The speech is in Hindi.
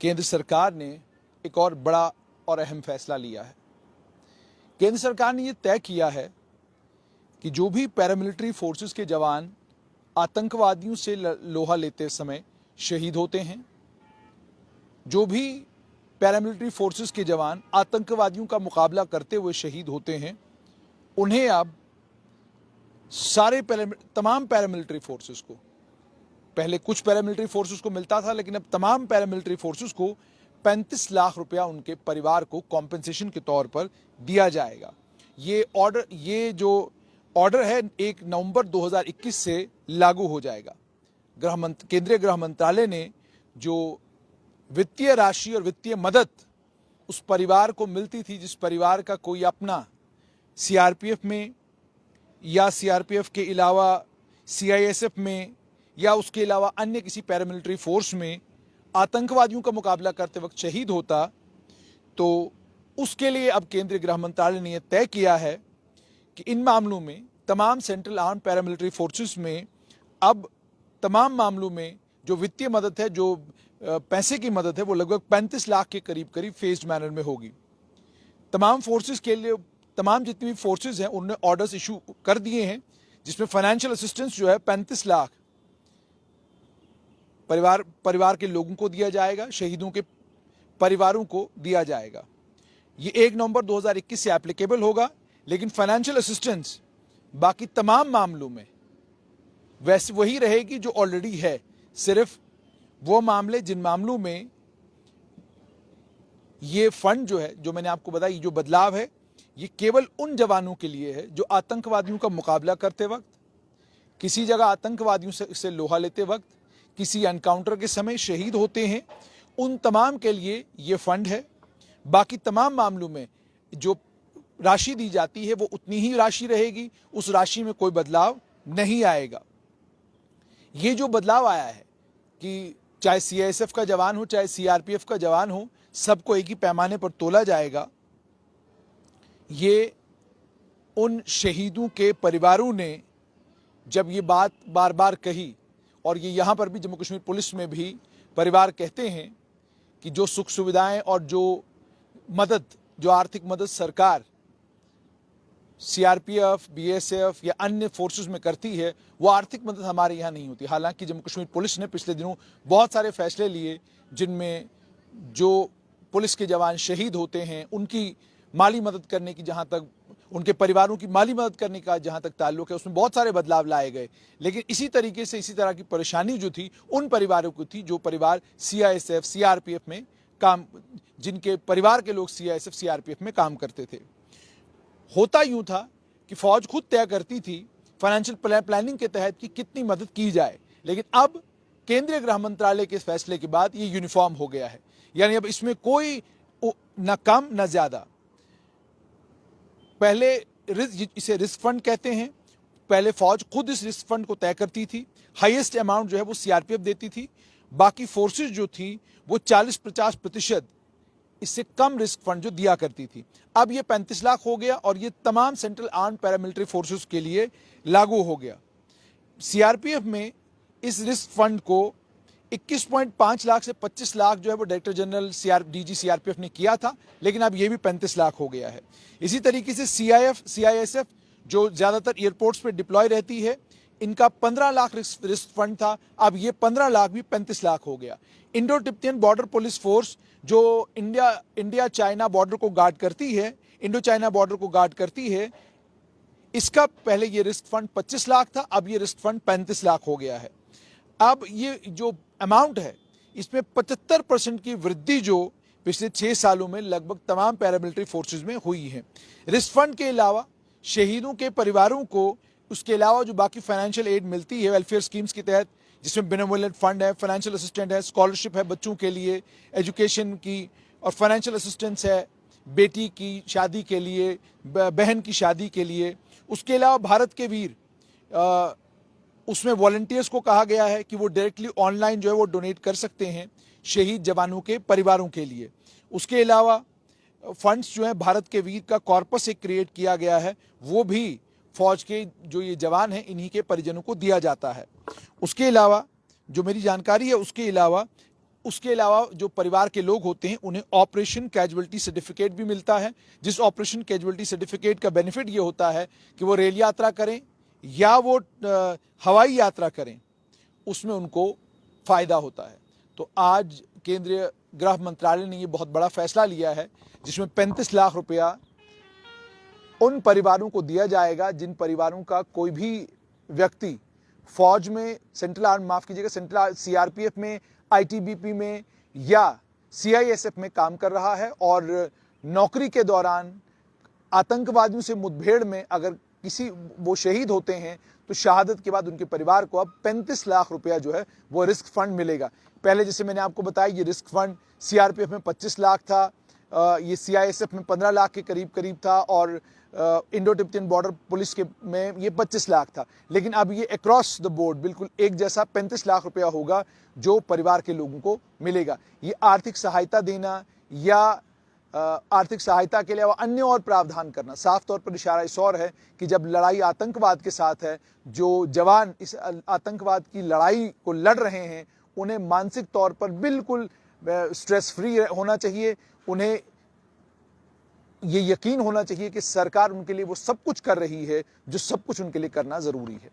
केंद्र सरकार ने एक और बड़ा और अहम फैसला लिया है। केंद्र सरकार ने यह तय किया है कि जो भी पैरामिलिट्री फोर्सेस के जवान आतंकवादियों से लोहा लेते समय शहीद होते हैं, जो भी पैरामिलिट्री फोर्सेस के जवान आतंकवादियों का मुकाबला करते हुए शहीद होते हैं, उन्हें अब तमाम पैरामिलिट्री फोर्सेस को, पहले कुछ पैरामिलिट्री फोर्सेस को मिलता था, लेकिन अब तमाम पैरामिलिट्री फोर्सेस को 35 लाख रुपया उनके परिवार को कॉम्पेंसेशन के तौर पर दिया जाएगा। ये जो ऑर्डर है 1 नवंबर 2021 से लागू हो जाएगा। केंद्रीय गृह मंत्रालय ने जो वित्तीय राशि और वित्तीय मदद उस परिवार को मिलती थी, जिस परिवार का कोई अपना सीआरपीएफ में या सीआरपीएफ के अलावा सीआईएसएफ में या उसके अलावा अन्य किसी पैरामिलिट्री फोर्स में आतंकवादियों का मुकाबला करते वक्त शहीद होता, तो उसके लिए अब केंद्रीय गृह मंत्रालय ने यह तय किया है कि इन मामलों में तमाम सेंट्रल आर्म पैरामिलिट्री फोर्सेस में अब तमाम मामलों में जो वित्तीय मदद है, जो पैसे की मदद है, वो लगभग 35 लाख के करीब फेज्ड मैनर में होगी। तमाम फोर्सेस के लिए, तमाम जितनी भी फोर्सेस हैं उन्होंने ऑर्डर्स इशू कर दिए हैं, जिसमें फाइनेंशियल असिस्टेंस जो है 35 लाख परिवार के लोगों को दिया जाएगा, शहीदों के परिवारों को दिया जाएगा। ये 1 नवंबर 2021 से एप्लीकेबल होगा, लेकिन फाइनेंशियल असिस्टेंस बाकी तमाम मामलों में वैसे वही रहेगी जो ऑलरेडी है। सिर्फ वो मामले जिन मामलों में ये फंड जो है, जो मैंने आपको बताया, जो बदलाव है, ये केवल उन जवानों के लिए है जो आतंकवादियों का मुकाबला करते वक्त, किसी जगह आतंकवादियों से लोहा लेते वक्त, किसी एनकाउंटर के समय शहीद होते हैं, उन तमाम के लिए ये फंड है। बाकी तमाम मामलों में जो राशि दी जाती है वो उतनी ही राशि रहेगी, उस राशि में कोई बदलाव नहीं आएगा। ये जो बदलाव आया है कि चाहे सीआईएसएफ का जवान हो, चाहे सीआरपीएफ का जवान हो, सबको एक ही पैमाने पर तोला जाएगा। ये उन शहीदों के परिवारों ने जब ये बात बार बार कही, और ये यहाँ पर भी जम्मू कश्मीर पुलिस में भी परिवार कहते हैं कि जो सुख सुविधाएं और जो मदद, जो आर्थिक मदद सरकार सीआरपीएफ, बीएसएफ या अन्य फोर्सेस में करती है, वो आर्थिक मदद हमारे यहाँ नहीं होती। हालांकि जम्मू कश्मीर पुलिस ने पिछले दिनों बहुत सारे फैसले लिए, जिनमें जो पुलिस के जवान शहीद होते हैं उनकी माली मदद करने की, जहाँ तक उनके परिवारों की माली मदद करने का जहाँ तक ताल्लुक है, उसमें बहुत सारे बदलाव लाए गए। लेकिन इसी तरीके से इसी तरह की परेशानी जो थी उन परिवारों को थी जो परिवार सीआईएसएफ, सीआरपीएफ में काम, जिनके परिवार के लोग सीआईएसएफ, सीआरपीएफ में काम करते थे। होता यूं था कि फौज खुद तय करती थी फाइनेंशियल प्लानिंग के तहत कि कितनी मदद की जाए, लेकिन अब केंद्रीय गृह मंत्रालय के फैसले के बाद ये यूनिफॉर्म हो गया है। यानी अब इसमें कोई न कम न ज्यादा। पहले इसे रिस्क फंड कहते हैं, पहले फौज खुद इस रिस्क फंड को तय करती थी। हाईएस्ट अमाउंट जो है वो सीआरपीएफ देती थी, बाकी फोर्सेस जो थी वो 40-50% इससे कम रिस्क फंड जो दिया करती थी। अब ये 35 लाख हो गया और ये तमाम सेंट्रल आर्म पैरामिलिट्री फोर्सेस के लिए लागू हो गया। सीआरपीएफ में इस रिस्क फंड को 21.5 लाख से 25 लाख जो है वो डायरेक्टर जनरल डीजी सीआरपीएफ ने किया था, लेकिन अब ये भी 35 लाख हो गया है। इसी तरीके से सीआईएसएफ जो ज्यादातर एयरपोर्ट्स पे डिप्लॉय रहती है, इनका 15 लाख रिस्क फंड था, अब ये 15 लाख भी 35 लाख हो गया। Indo Tibetan border police force जो इंडिया चाइना बॉर्डर को गार्ड करती है, इंडो चाइना बॉर्डर को गार्ड करती है, इसका पहले ये रिस्क फंड 25 लाख था, अब ये रिस्क फंड 35 लाख हो गया है। अब ये जो अमाउंट है, इसमें 75% की वृद्धि जो पिछले 6 सालों में लगभग तमाम पैरामिलिट्री फोर्सेस में हुई है। रिस्क फंड के अलावा शहीदों के परिवारों को उसके अलावा जो बाकी फाइनेंशियल एड मिलती है वेलफेयर स्कीम्स के तहत, जिसमें बेनेवोलेंट फंड है, फाइनेंशियल असिस्टेंट है, स्कॉलरशिप है बच्चों के लिए एजुकेशन की, और फाइनेंशियल असिस्टेंस है बेटी की शादी के लिए, बहन की शादी के लिए। उसके अलावा भारत के वीर, उसमें वॉलंटियर्स को कहा गया है कि वो डायरेक्टली ऑनलाइन जो है वो डोनेट कर सकते हैं शहीद जवानों के परिवारों के लिए। उसके अलावा फंड्स जो है भारत के वीर का कॉर्पस एक क्रिएट किया गया है, वो भी फौज के जो ये जवान हैं इन्हीं के परिजनों को दिया जाता है। उसके अलावा जो मेरी जानकारी है, उसके अलावा उसके अलावा जो परिवार के लोग होते हैं उन्हें ऑपरेशन कैजुअलिटी सर्टिफिकेट भी मिलता है, जिस ऑपरेशन कैजुअलिटी सर्टिफिकेट का बेनिफिट ये होता है कि वो रेल यात्रा करें या वो हवाई यात्रा करें, उसमें उनको फायदा होता है। तो आज केंद्रीय गृह मंत्रालय ने ये बहुत बड़ा फैसला लिया है, जिसमें 35 लाख रुपया उन परिवारों को दिया जाएगा जिन परिवारों का कोई भी व्यक्ति फौज में, सेंट्रल सीआरपीएफ में, आईटीबीपी में या सीआईएसएफ में काम कर रहा है और नौकरी के दौरान आतंकवादियों से मुठभेड़ में अगर वो शहीद होते हैं तो शहादत के बाद उनके परिवार को अब 35 लाख रुपया जो है वो रिस्क फंड मिलेगा। पहले जैसे मैंने आपको बताया ये रिस्क फंड सीआरपीएफ में 25 लाख था, ये सीआईएसएफ में 15 लाख के करीब था और इंडो तिब्बतन बॉर्डर पुलिस के में ये 25 लाख था। लेकिन अब ये अक्रॉस द बोर्ड बिल्कुल एक जैसा 35 लाख रुपया होगा जो परिवार के लोगों को मिलेगा। ये आर्थिक सहायता देना या आर्थिक सहायता के अलावा अन्य और प्रावधान करना, साफ तौर पर इशारा इस और है कि जब लड़ाई आतंकवाद के साथ है, जो जवान इस आतंकवाद की लड़ाई को लड़ रहे हैं उन्हें मानसिक तौर पर बिल्कुल स्ट्रेस फ्री होना चाहिए। उन्हें ये यकीन होना चाहिए कि सरकार उनके लिए वो सब कुछ कर रही है जो सब कुछ उनके लिए करना जरूरी है।